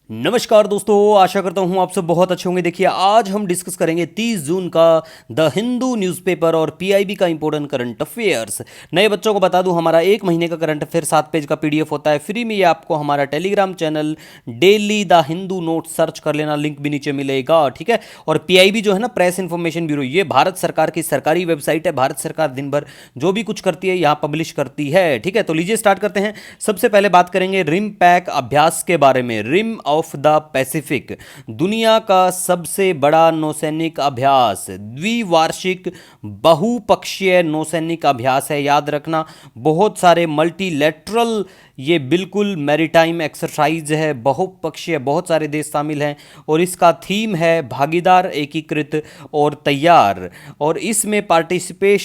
नमस्कार दोस्तों, आशा करता हूँ आप सब बहुत अच्छे होंगे। देखिए, आज हम डिस्कस करेंगे 30 जून का द हिंदू न्यूज़पेपर और पीआईबी का इंपॉर्टेंट करंट अफेयर्स। नए बच्चों को बता दूं, हमारा एक महीने का करंट अफेयर 7 पेज का पीडीएफ होता है फ्री में। ये आपको हमारा Telegram channel daily the Hindu note search कर लेना, लिंक भी नीचे मिलेगा, ठीक है। और पीआईबी जो है ना, प्रेस इंफॉर्मेशन ब्यूरो, ये भारत सरकार की सरकारी वेबसाइट है। भारत सरकार दिन भर जो भी कुछ करती है यहाँ पब्लिश करती है, ठीक है। तो लीजिए स्टार्ट करते हैं। सबसे पहले बात करेंगे रिम पैक अभ्यास के बारे में। रिम ऑफ द पैसिफिक, दुनिया का सबसे बड़ा नौसैनिक अभ्यास, द्विवार्षिक बहुपक्षीय नौसैनिक अभ्यास है। याद रखना, बहुत सारे मल्टीलेटरल, ये बिल्कुल मैरीटाइम एक्सरसाइज है, बहुपक्षीय, बहुत सारे देश शामिल हैं। और इसका थीम है भागीदार, एकीकृत और तैयार। और इसमें पार्टिसिपेट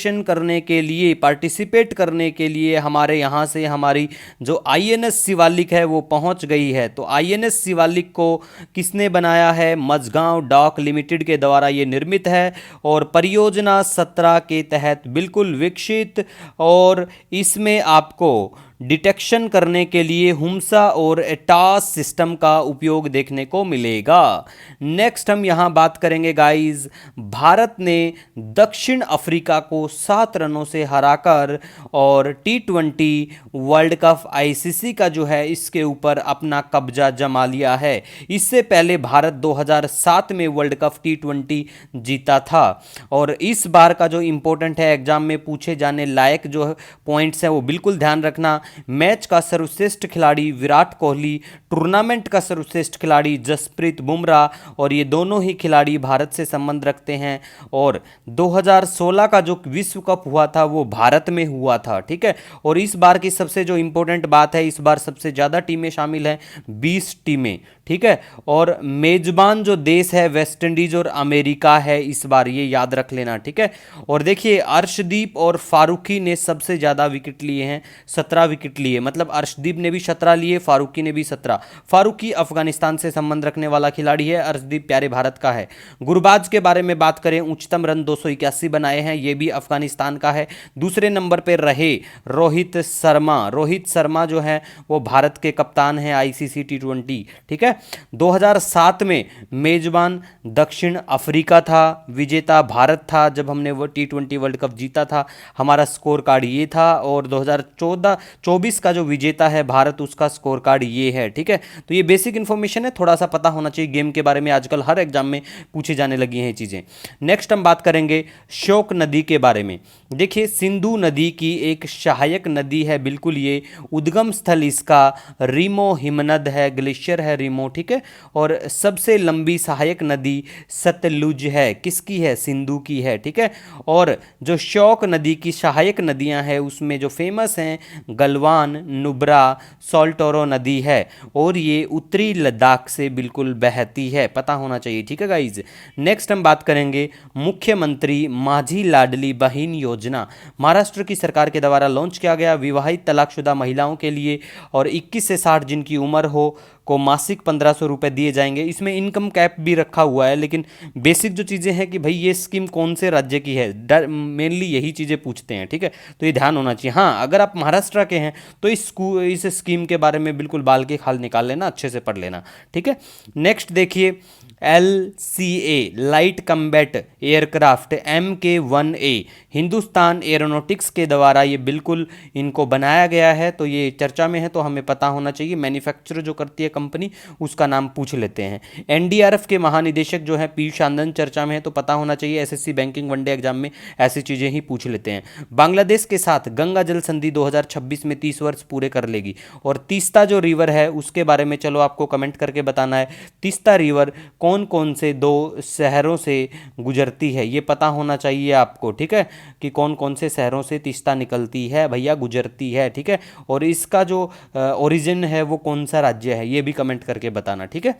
करने के लिए हमारे यहाँ से हमारी जो आईएनएस शिवालिक है वो पहुँच गई है। तो आईएनएस शिवालिक को किसने बनाया है? मझगांव डॉक लिमिटेड के द्वारा ये निर्मित है और परियोजना 17 के तहत बिल्कुल विकसित। और इसमें आपको डिटेक्शन करने के लिए हुम्सा और एटास सिस्टम का उपयोग देखने को मिलेगा। नेक्स्ट हम यहां बात करेंगे गाइस, भारत ने दक्षिण अफ्रीका को 7 रनों से हराकर और टी20 वर्ल्ड कप आईसीसी का जो है इसके ऊपर अपना कब्जा जमा लिया है। इससे पहले भारत 2007 में वर्ल्ड कप टी20 जीता था। और इस बार का जो इंपॉर्टेंट है, एग्जाम में पूछे जाने लायक जो पॉइंट्स हैं वो बिल्कुल ध्यान रखना। मैच का सर्वश्रेष्ठ खिलाड़ी विराट कोहली, टूर्नामेंट का सर्वश्रेष्ठ खिलाड़ी जसप्रीत बुमराह, और ये दोनों ही खिलाड़ी भारत से संबंध रखते हैं। और 2016 का जो विश्व कप हुआ था वो भारत में हुआ था, ठीक है। और इस बार की सबसे जो इंपॉर्टेंट बात है, इस बार सबसे ज़्यादा टीमें शामिल हैं, 20 टीमें, ठीक है। और मेजबान जो देश है वेस्ट इंडीज और अमेरिका है इस बार, ये याद रख लेना, ठीक है। और देखिए, अर्शदीप और फारूकी ने सबसे ज़्यादा विकेट लिए हैं, 17 विकेट लिए। मतलब अर्शदीप ने भी 17 लिए, फारूकी ने भी 17। फारूकी अफगानिस्तान से संबंध रखने वाला खिलाड़ी है, अर्शदीप प्यारे भारत का है। गुरबाज के बारे में बात करें, उच्चतम रन 281 बनाए हैं, ये भी अफगानिस्तान का है। दूसरे नंबर पर रहे रोहित शर्मा। रोहित शर्मा जो है वो भारत के कप्तान हैं आईसीसी टी20, ठीक है। 2007 में मेजबान दक्षिण अफ्रीका था, विजेता भारत था जब हमने वो टी20 वर्ल्ड कप जीता था। हमारा स्कोर कार्ड ये था। और 2024 का जो विजेता है भारत, उसका स्कोर कार्ड ये है, ठीक है। तो ये बेसिक इंफॉर्मेशन है, थोड़ा सा पता होना चाहिए गेम के बारे में, आजकल हर एग्जाम में पूछी जाने लगी हैं चीज़ें। नेक्स्ट हम बात करेंगे श्योक नदी के बारे में। देखिए, सिंधु नदी की एक सहायक नदी है, बिल्कुल ये उद्गम स्थल इसका रीमो हिमनद है, ग्लेशियर है रीमो, ठीक है। और सबसे लंबी सहायक नदी सतलुज है, किसकी है? सिंधु की है, ठीक है। और जो श्योक नदी की सहायक नदियां हैं उसमें जो फेमस हैं, गलवान, नुब्रा, सोल्टोरो नदी है। और ये उत्तरी लद्दाख से बिल्कुल बहती है, पता होना चाहिए, ठीक है गाइज। नेक्स्ट हम बात करेंगे मुख्यमंत्री माझी लाडली बहन योजना। महाराष्ट्र की सरकार के द्वारा लॉन्च किया गया, विवाहित तलाकशुदा महिलाओं के लिए और 21 से 60 जिनकी उम्र हो को मासिक 1500 रुपये दिए जाएंगे। इसमें इनकम कैप भी रखा हुआ है, लेकिन बेसिक जो चीज़ें हैं कि भाई ये स्कीम कौन से राज्य की है, मेनली यही चीज़ें पूछते हैं, ठीक है। तो ये ध्यान होना चाहिए। हाँ, अगर आप महाराष्ट्र के हैं तो इस स्कीम के बारे में बिल्कुल बाल के खाल निकाल लेना, अच्छे से पढ़ लेना, ठीक है। नेक्स्ट देखिए, LCA light combat aircraft MK1A, Hindustan aeronautics के द्वारा ये बिल्कुल इनको बनाया गया है। तो ये चर्चा में है, तो हमें पता होना चाहिए। मैन्युफैक्चरर जो करती है कंपनी, उसका नाम पूछ लेते हैं। एनडीआरएफ के महानिदेशक जो है पीयूष आनंद चर्चा में है, तो पता होना चाहिए। एसएससी बैंकिंग वनडे एग्जाम में ऐसी चीज़ें ही पूछ लेते हैं। बांग्लादेश के साथ गंगा जल संधि 2026 में 30 वर्ष पूरे कर लेगी। और तीस्ता जो रिवर है उसके बारे में चलो आपको कमेंट करके बताना है। तीस्ता रिवर कौन कौन से 2 शहरों से गुजरती है, ये पता होना चाहिए आपको, ठीक है, कि कौन कौन से शहरों से तीस्ता निकलती है भैया, गुजरती है, ठीक है। और इसका जो ओरिजिन है वो कौन सा राज्य है, ये भी कमेंट करके बताना, ठीक है।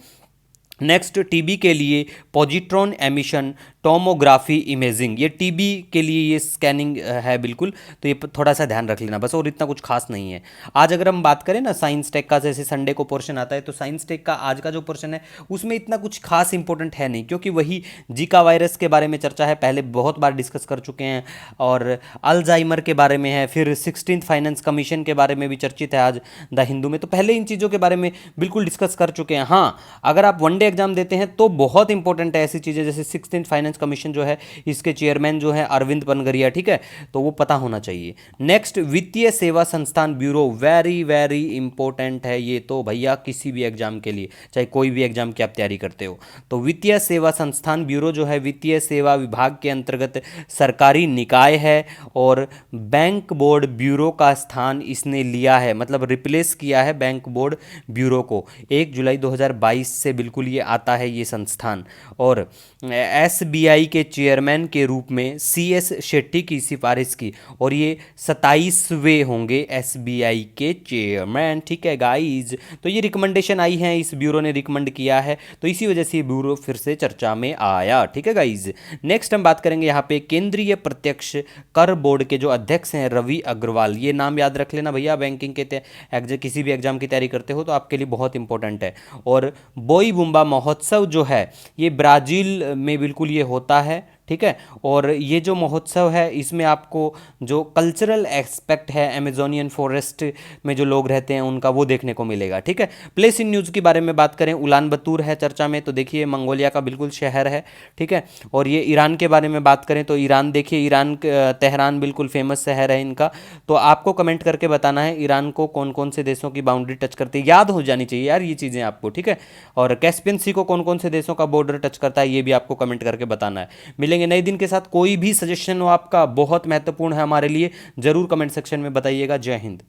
नेक्स्ट, टीबी के लिए पॉजिट्रॉन एमिशन टोमोग्राफी इमेजिंग, ये टीबी के लिए ये स्कैनिंग है बिल्कुल, तो ये थोड़ा सा ध्यान रख लेना बस, और इतना कुछ खास नहीं है। आज अगर हम बात करें ना साइंस टेक का, जैसे संडे को पोर्शन आता है, तो साइंस टेक का आज का जो पोर्शन है उसमें इतना कुछ खास इंपॉर्टेंट है नहीं, क्योंकि वही जीका वायरस के बारे में चर्चा है, पहले बहुत बार डिस्कस कर चुके हैं, और अल्जाइमर के बारे में है, फिर 16th फाइनेंस कमीशन के बारे में भी चर्चित है आज द हिंदू में, तो पहले इन चीज़ों के बारे में बिल्कुल डिस्कस कर चुके हैं। हाँ, अगर आप वनडे एग्जाम देते हैं तो बहुत इंपॉर्टेंट है ऐसी चीज़ें, जैसे 16th फाइनेंस कमीशन जो है, इसके चेयरमैन जो है अरविंद पनगरिया, ठीक है, तो वो पता होना चाहिए। नेक्स्ट, वित्तीय सेवा संस्थान ब्यूरो, वेरी वेरी इंपॉर्टेंट है ये तो भैया, किसी भी एग्जाम के लिए, चाहे कोई भी एग्जाम की आप तैयारी करते हो, तो वित्तीय सेवा संस्थान ब्यूरो जो है वित्तीय सेवा विभाग के अंतर्गत सरकारी निकाय है, और बैंक बोर्ड ब्यूरो का स्थान इसने लिया है, मतलब रिप्लेस किया है बैंक बोर्ड ब्यूरो को। 1 जुलाई 2022 से बिल्कुल ये आता है ये संस्थान, और एसबीआई के चेयरमैन के रूप में सीएस शेट्टी की सिफारिश की, और ये 27वें होंगे एसबीआई के चेयरमैन, ठीक है गाइज। तो ये रिकमेंडेशन आई है, इस ब्यूरो ने रिकमेंड किया है, तो इसी वजह से ये ब्यूरो फिर से चर्चा में आया, ठीक है गाइज। नेक्स्ट हम बात करेंगे यहाँ पे केंद्रीय प्रत्यक्ष कर बोर्ड के जो अध्यक्ष हैं रवि अग्रवाल, ये नाम याद रख लेना भैया, बैंकिंग के किसी भी एग्जाम की तैयारी करते हो तो आपके लिए बहुत इंपॉर्टेंट है। और बोई बुम्बा महोत्सव जो है ये ब्राज़ील में बिल्कुल ये होता है, ठीक है, और ये जो महोत्सव है इसमें आपको जो कल्चरल एस्पेक्ट है अमेजोनियन फॉरेस्ट में जो लोग रहते हैं उनका, वो देखने को मिलेगा, ठीक है। प्लेस इन न्यूज़ के बारे में बात करें, उलान बतूर है चर्चा में, तो देखिए मंगोलिया का बिल्कुल शहर है, ठीक है। और ये ईरान के बारे में बात करें तो ईरान, देखिए ईरान तेहरान बिल्कुल फेमस शहर है इनका, तो आपको कमेंट करके बताना है ईरान को कौन कौन से देशों की बाउंड्री टच करती है, याद हो जानी चाहिए यार ये चीज़ें आपको, ठीक है। और कैस्पियन सी को कौन कौन से देशों का बॉर्डर टच करता है ये भी आपको कमेंट करके बताना है। मिलेंगे नए दिन के साथ, कोई भी सजेशन हो आपका बहुत महत्वपूर्ण है हमारे लिए, जरूर कमेंट सेक्शन में बताइएगा। जय हिंद।